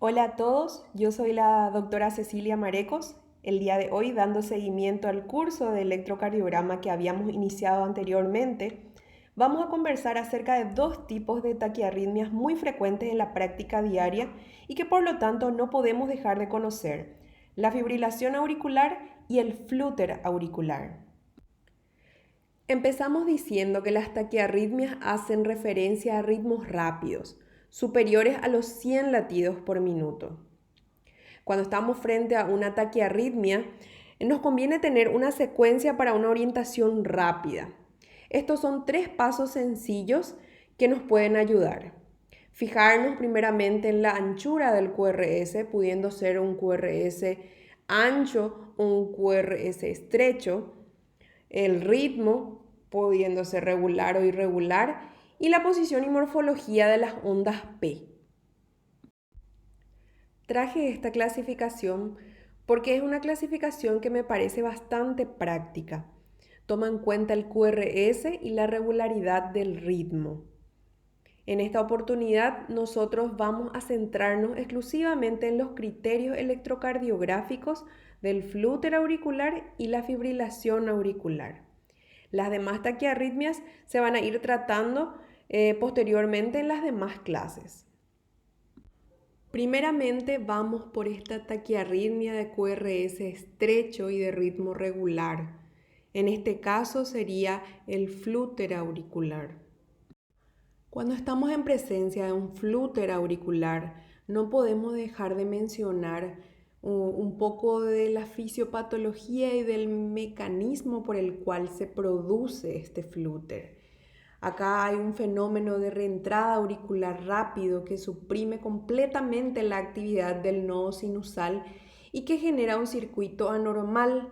Hola a todos, yo soy la doctora Cecilia Marecos. El día de hoy, dando seguimiento al curso de electrocardiograma que habíamos iniciado anteriormente, vamos a conversar acerca de dos tipos de taquiarritmias muy frecuentes en la práctica diaria y que por lo tanto no podemos dejar de conocer: la fibrilación auricular y el flúter auricular. Empezamos diciendo que las taquiarritmias hacen referencia a ritmos rápidos, superiores a los 100 latidos por minuto. Cuando estamos frente a una taquiarritmia, nos conviene tener una secuencia para una orientación rápida. Estos son 3 pasos sencillos que nos pueden ayudar. Fijarnos primeramente en la anchura del QRS, pudiendo ser un QRS ancho o un QRS estrecho, el ritmo, pudiendo ser regular o irregular, y la posición y morfología de las ondas P. Traje esta clasificación porque es una clasificación que me parece bastante práctica. Toma en cuenta el QRS y la regularidad del ritmo. En esta oportunidad nosotros vamos a centrarnos exclusivamente en los criterios electrocardiográficos del flúter auricular y la fibrilación auricular. Las demás taquiarritmias se van a ir tratando posteriormente en las demás clases. Primeramente vamos por esta taquiarritmia de QRS estrecho y de ritmo regular. En este caso sería el flúter auricular. Cuando estamos en presencia de un flúter auricular, no podemos dejar de mencionar un poco de la fisiopatología y del mecanismo por el cual se produce este flúter. Acá hay un fenómeno de reentrada auricular rápido que suprime completamente la actividad del nodo sinusal y que genera un circuito anormal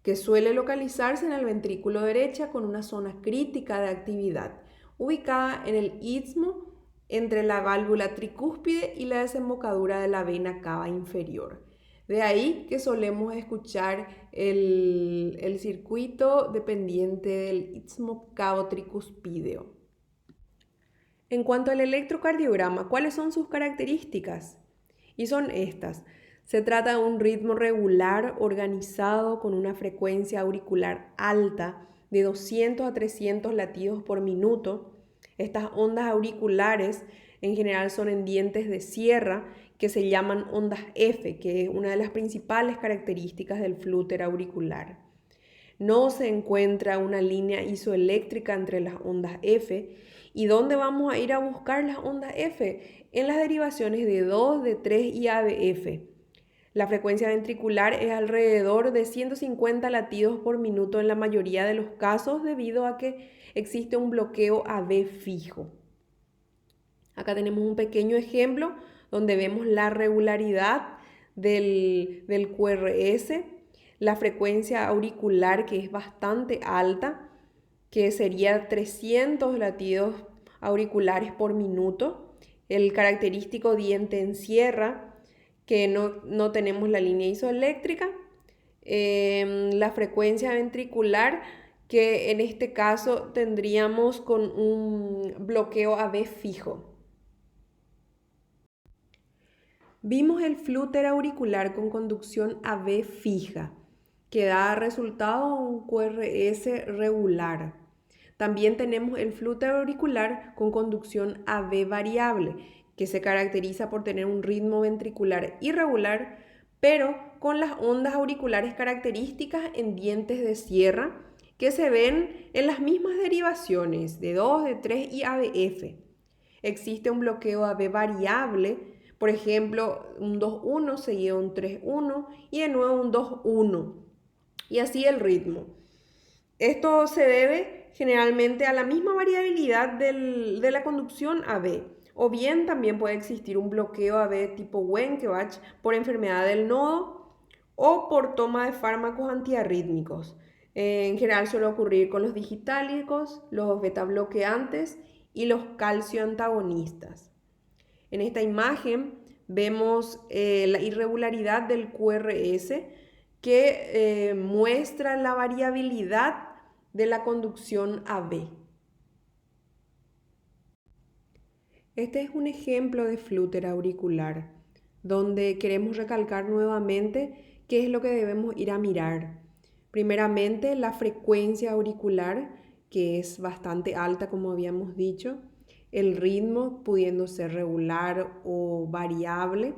que suele localizarse en el ventrículo derecho con una zona crítica de actividad, ubicada en el istmo entre la válvula tricúspide y la desembocadura de la vena cava inferior. De ahí que solemos escuchar el circuito dependiente del istmo cavo-tricuspideo. En cuanto al electrocardiograma, ¿cuáles son sus características? Y son estas. Se trata de un ritmo regular, organizado, con una frecuencia auricular alta de 200 a 300 latidos por minuto. Estas ondas auriculares en general son en dientes de sierra, que se llaman ondas F, que es una de las principales características del flúter auricular. No se encuentra una línea isoeléctrica entre las ondas F. ¿Y dónde vamos a ir a buscar las ondas F? En las derivaciones de 2, de 3 y ABF. La frecuencia ventricular es alrededor de 150 latidos por minuto en la mayoría de los casos, debido a que existe un bloqueo AB fijo. Acá tenemos un pequeño ejemplo donde vemos la regularidad del QRS, la frecuencia auricular, que es bastante alta, que sería 300 latidos auriculares por minuto, el característico diente en sierra, que no tenemos la línea isoeléctrica, la frecuencia ventricular, que en este caso tendríamos con un bloqueo AB fijo. Vimos el flúter auricular con conducción AB fija, que da resultado un QRS regular. También tenemos el flúter auricular con conducción AB variable, que se caracteriza por tener un ritmo ventricular irregular, pero con las ondas auriculares características en dientes de sierra, que se ven en las mismas derivaciones de 2, de 3 y ABF. Existe un bloqueo AB variable, por ejemplo, un 2-1 seguido de un 3-1 y de nuevo un 2-1. Y así el ritmo. Esto se debe generalmente a la misma variabilidad de la conducción AB. O bien también puede existir un bloqueo AB tipo Wenckebach por enfermedad del nodo o por toma de fármacos antiarrítmicos. En general suele ocurrir con los digitálicos, los beta bloqueantes y los calcio antagonistas. En esta imagen vemos la irregularidad del QRS, que muestra la variabilidad de la conducción AB. Este es un ejemplo de flúter auricular. donde queremos recalcar nuevamente qué es lo que debemos ir a mirar. Primeramente, la frecuencia auricular, que es bastante alta, como habíamos dicho, el ritmo pudiendo ser regular o variable,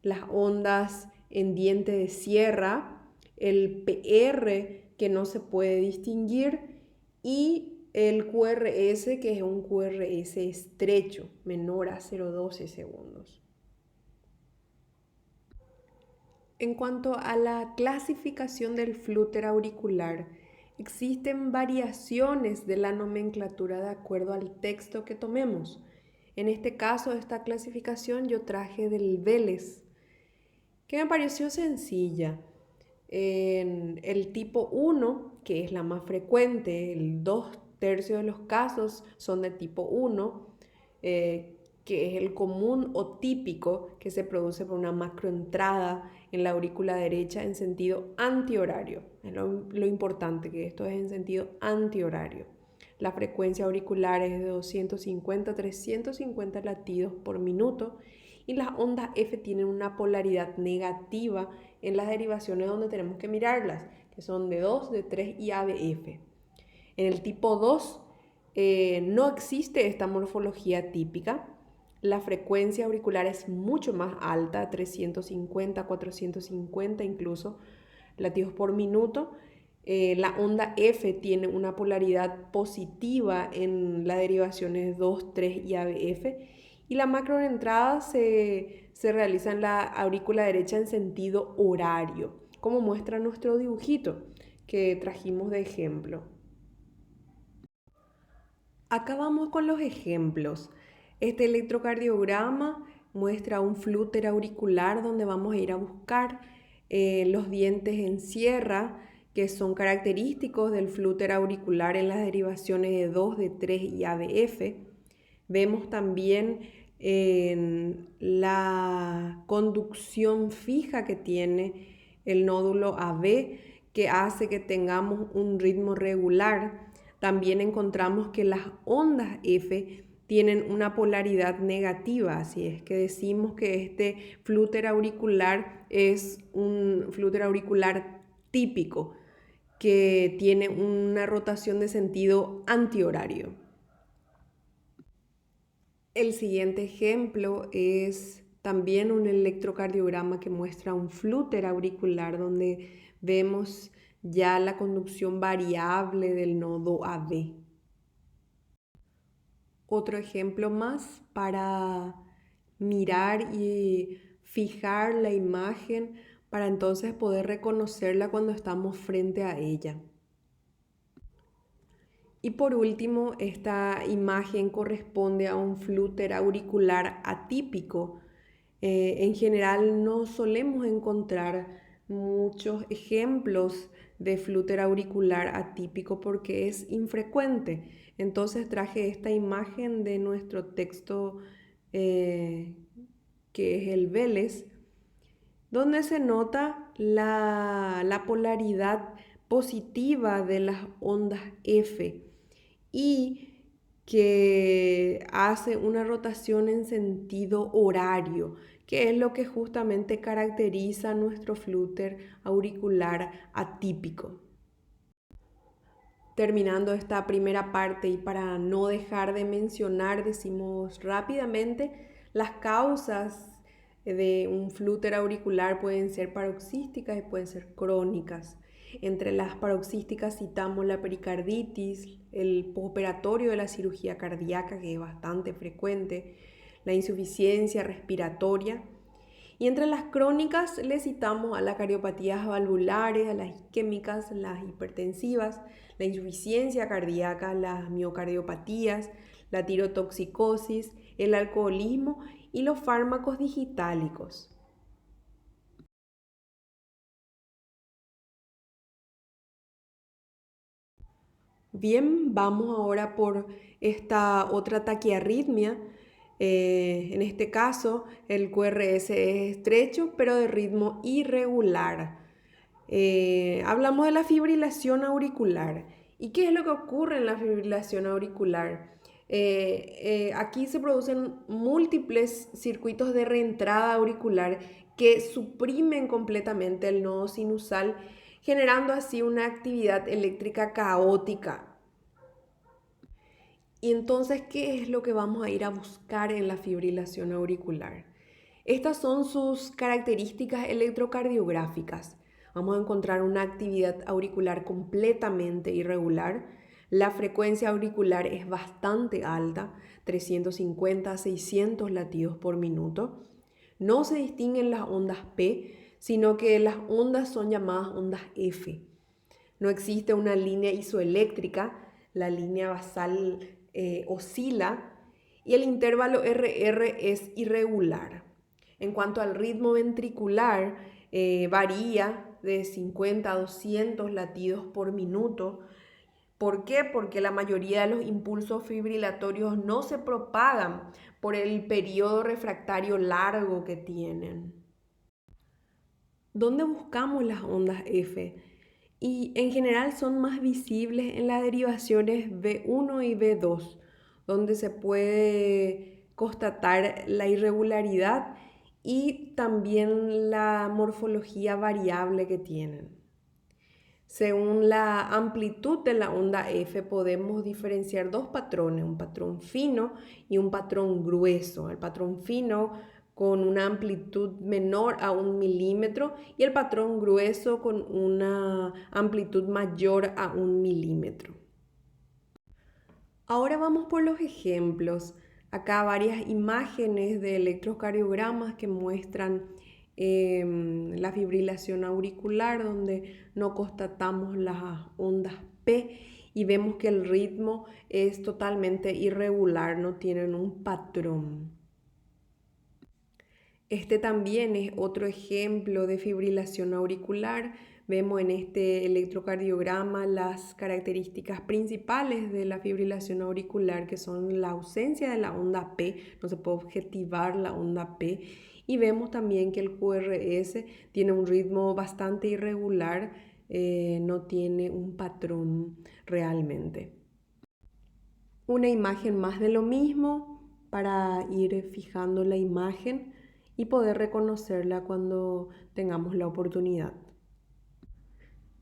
las ondas en diente de sierra, el PR que no se puede distinguir y el QRS que es un QRS estrecho, menor a 0,12 segundos. En cuanto a la clasificación del flúter auricular, existen variaciones de la nomenclatura de acuerdo al texto que tomemos. En este caso, esta clasificación yo traje del Vélez, que me pareció sencilla. En el tipo 1, que es la más frecuente, el 2/3 de los casos son de tipo 1, que es el común o típico que se produce por una macroentrada en la aurícula derecha en sentido antihorario. Es lo importante, que esto es en sentido antihorario. La frecuencia auricular es de 250 a 350 latidos por minuto y las ondas F tienen una polaridad negativa en las derivaciones donde tenemos que mirarlas, que son de 2, de 3 y ABF. En el tipo 2 no existe esta morfología típica. La frecuencia auricular es mucho más alta, 350, 450 incluso latidos por minuto. La onda F tiene una polaridad positiva en las derivaciones 2, 3 y ABF. Y la macroentrada se realiza en la aurícula derecha en sentido horario, como muestra nuestro dibujito que trajimos de ejemplo. Acá vamos con los ejemplos. Este electrocardiograma muestra un flúter auricular donde vamos a ir a buscar los dientes en sierra, que son característicos del flúter auricular en las derivaciones de 2, de 3 y ABF. Vemos también la conducción fija que tiene el nódulo AB, que hace que tengamos un ritmo regular. También encontramos que las ondas F tienen una polaridad negativa, así es que decimos que este flúter auricular es un flúter auricular típico que tiene una rotación de sentido antihorario. El siguiente ejemplo es también un electrocardiograma que muestra un flúter auricular donde vemos ya la conducción variable del nodo AB. Otro ejemplo más para mirar y fijar la imagen para entonces poder reconocerla cuando estamos frente a ella. Y por último, esta imagen corresponde a un flúter auricular atípico. En general no solemos encontrar muchos ejemplos de flúter auricular atípico porque es infrecuente. Entonces traje esta imagen de nuestro texto que es el Vélez, donde se nota la polaridad positiva de las ondas F y que hace una rotación en sentido horario, que es lo que justamente caracteriza nuestro flúter auricular atípico. Terminando esta primera parte y para no dejar de mencionar, decimos rápidamente, las causas de un flúter auricular pueden ser paroxísticas y pueden ser crónicas. Entre las paroxísticas citamos la pericarditis, el postoperatorio de la cirugía cardíaca, que es bastante frecuente, la insuficiencia respiratoria. Y entre las crónicas le citamos a las cardiopatías valvulares, a las isquémicas, las hipertensivas, la insuficiencia cardíaca, las miocardiopatías, la tirotoxicosis, el alcoholismo y los fármacos digitálicos. Bien, vamos ahora por esta otra taquiarritmia. En este caso, el QRS es estrecho, pero de ritmo irregular. Hablamos de la fibrilación auricular. ¿Y qué es lo que ocurre en la fibrilación auricular? Aquí se producen múltiples circuitos de reentrada auricular que suprimen completamente el nodo sinusal, generando así una actividad eléctrica caótica. Y entonces, ¿qué es lo que vamos a ir a buscar en la fibrilación auricular? Estas son sus características electrocardiográficas. Vamos a encontrar una actividad auricular completamente irregular. La frecuencia auricular es bastante alta, 350 a 600 latidos por minuto. No se distinguen las ondas P, sino que las ondas son llamadas ondas F. No existe una línea isoeléctrica, la línea basal oscila y el intervalo RR es irregular. En cuanto al ritmo ventricular, varía de 50 a 200 latidos por minuto. ¿Por qué? Porque la mayoría de los impulsos fibrilatorios no se propagan por el periodo refractario largo que tienen. ¿Dónde buscamos las ondas F? Y en general son más visibles en las derivaciones B1 y B2, donde se puede constatar la irregularidad y también la morfología variable que tienen. Según la amplitud de la onda F podemos diferenciar dos patrones, un patrón fino y un patrón grueso. El patrón fino con una amplitud menor a 1 milímetro y el patrón grueso con una amplitud mayor a 1 milímetro. Ahora vamos por los ejemplos. Acá varias imágenes de electrocardiogramas que muestran la fibrilación auricular, donde no constatamos las ondas P y vemos que el ritmo es totalmente irregular, no tienen un patrón. Este también es otro ejemplo de fibrilación auricular. Vemos en este electrocardiograma las características principales de la fibrilación auricular, que son la ausencia de la onda P, no se puede objetivar la onda P, y vemos también que el QRS tiene un ritmo bastante irregular, no tiene un patrón realmente. Una imagen más de lo mismo para ir fijando la imagen y poder reconocerla cuando tengamos la oportunidad.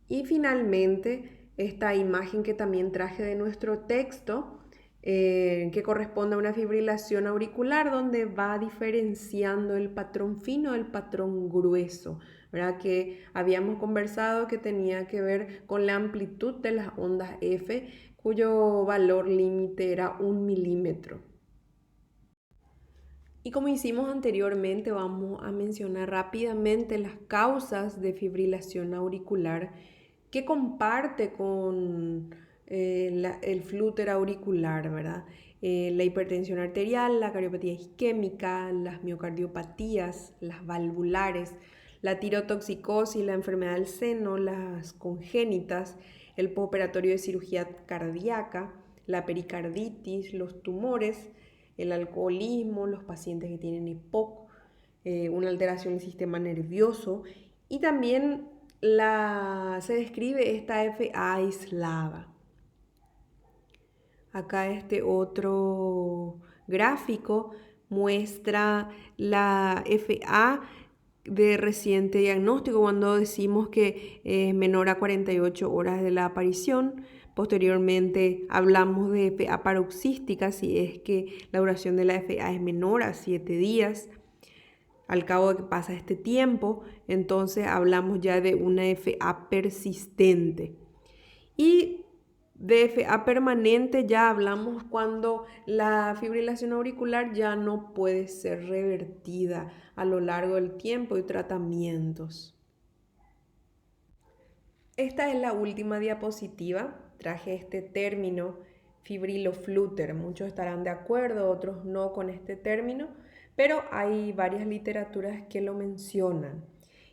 Y finalmente, esta imagen que también traje de nuestro texto, que corresponde a una fibrilación auricular, donde va diferenciando el patrón fino del patrón grueso, ¿verdad? Que habíamos conversado que tenía que ver con la amplitud de las ondas F, cuyo valor límite era 1 milímetro. Y como hicimos anteriormente, vamos a mencionar rápidamente las causas de fibrilación auricular que comparte con el flúter auricular, ¿verdad? La hipertensión arterial, la cardiopatía isquémica, las miocardiopatías, las valvulares, la tirotoxicosis, la enfermedad del seno, las congénitas, el postoperatorio de cirugía cardíaca, la pericarditis, los tumores, el alcoholismo, los pacientes que tienen EPOC, una alteración del sistema nervioso y también se describe esta FA aislada. Acá este otro gráfico muestra la FA de reciente diagnóstico cuando decimos que es menor a 48 horas de la aparición. Posteriormente hablamos de FA paroxística si es que la duración de la FA es menor a 7 días. Al cabo de que pasa este tiempo, entonces hablamos ya de una FA persistente. Y de FA permanente ya hablamos cuando la fibrilación auricular ya no puede ser revertida a lo largo del tiempo y tratamientos. Esta es la última diapositiva. Traje este término fibriloflúter. Muchos estarán de acuerdo, otros no con este término, pero hay varias literaturas que lo mencionan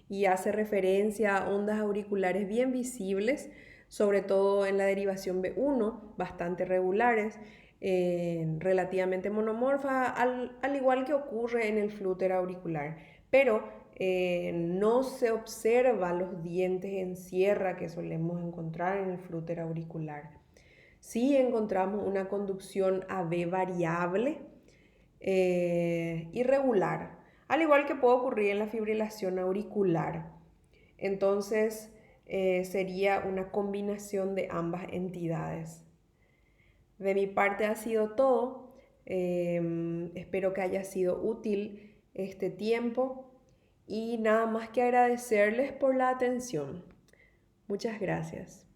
y hace referencia a ondas auriculares bien visibles, sobre todo en la derivación B1, bastante regulares, relativamente monomorfas, al igual que ocurre en el flúter auricular, pero no se observa los dientes en sierra que solemos encontrar en el flúter auricular. Si encontramos una conducción AB variable, irregular, al igual que puede ocurrir en la fibrilación auricular. Entonces, sería una combinación de ambas entidades. De mi parte ha sido todo. Espero que haya sido útil este tiempo y nada más que agradecerles por la atención. Muchas gracias.